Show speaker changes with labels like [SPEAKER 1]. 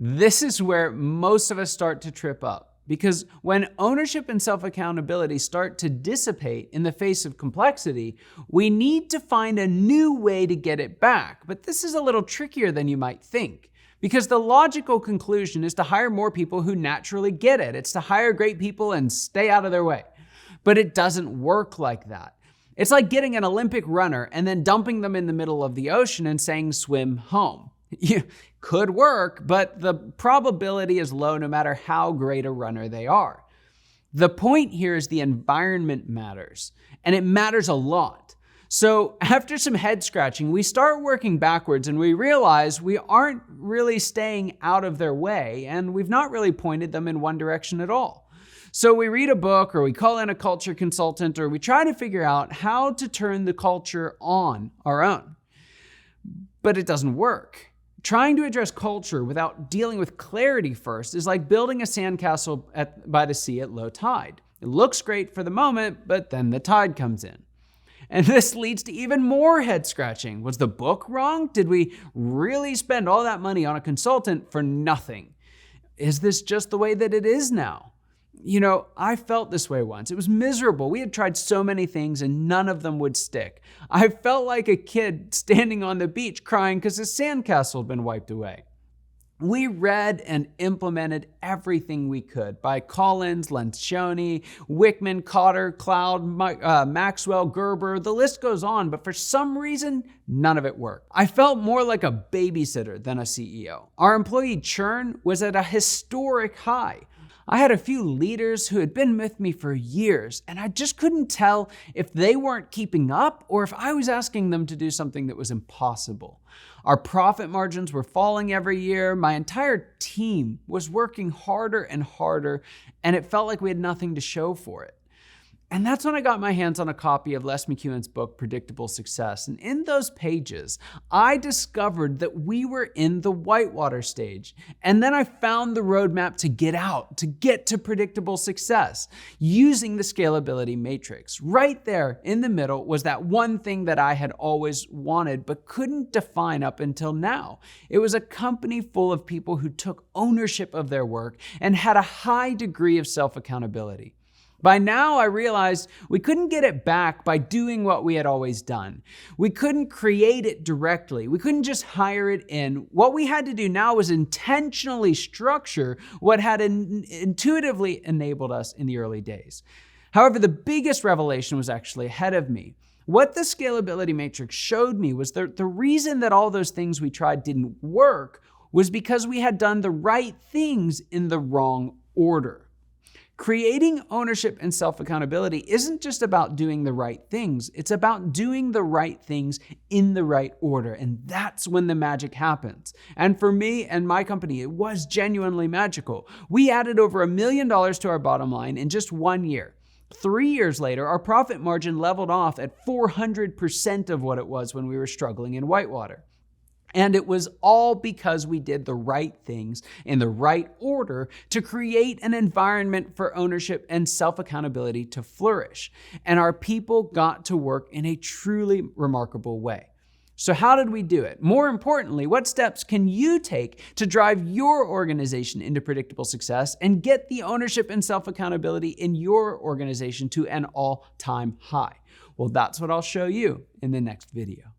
[SPEAKER 1] This is where most of us start to trip up, because when ownership and self-accountability start to dissipate in the face of complexity, we need to find a new way to get it back. But this is a little trickier than you might think, because the logical conclusion is to hire more people who naturally get it. It's to hire great people and stay out of their way. But it doesn't work like that. It's like getting an Olympic runner and then dumping them in the middle of the ocean and saying, swim home. Could work, but the probability is low no matter how great a runner they are. The point here is the environment matters, and it matters a lot. So after some head scratching, we start working backwards and we realize we aren't really staying out of their way, and we've not really pointed them in one direction at all. So we read a book, or we call in a culture consultant, or we try to figure out how to turn the culture on our own. But it doesn't work. Trying to address culture without dealing with clarity first is like building a sandcastle by the sea at low tide. It looks great for the moment, but then the tide comes in. And this leads to even more head scratching. Was the book wrong? Did we really spend all that money on a consultant for nothing? Is this just the way that it is now? I felt this way once. It was miserable. We had tried so many things and none of them would stick. I felt like a kid standing on the beach crying because his sandcastle had been wiped away. We read and implemented everything we could by Collins, Lencioni, Wickman, Cotter, Cloud, Maxwell, Gerber. The list goes on, but for some reason, none of it worked. I felt more like a babysitter than a CEO. Our employee churn was at a historic high. I had a few leaders who had been with me for years, and I just couldn't tell if they weren't keeping up or if I was asking them to do something that was impossible. Our profit margins were falling every year. My entire team was working harder and harder, and it felt like we had nothing to show for it. And that's when I got my hands on a copy of Les McKeown's book, Predictable Success. And in those pages, I discovered that we were in the whitewater stage. And then I found the roadmap to get out, to get to predictable success, using the scalability matrix. Right there in the middle was that one thing that I had always wanted, but couldn't define up until now. It was a company full of people who took ownership of their work and had a high degree of self-accountability. By now, I realized we couldn't get it back by doing what we had always done. We couldn't create it directly. We couldn't just hire it in. What we had to do now was intentionally structure what had intuitively enabled us in the early days. However, the biggest revelation was actually ahead of me. What the scalability matrix showed me was that the reason that all those things we tried didn't work was because we had done the right things in the wrong order. Creating ownership and self-accountability isn't just about doing the right things. It's about doing the right things in the right order. And that's when the magic happens. And for me and my company, it was genuinely magical. We added over $1 million to our bottom line in just 1 year. 3 years later, our profit margin leveled off at 400% of what it was when we were struggling in whitewater. And it was all because we did the right things in the right order to create an environment for ownership and self-accountability to flourish. And our people got to work in a truly remarkable way. So how did we do it? More importantly, what steps can you take to drive your organization into predictable success and get the ownership and self-accountability in your organization to an all-time high? Well, that's what I'll show you in the next video.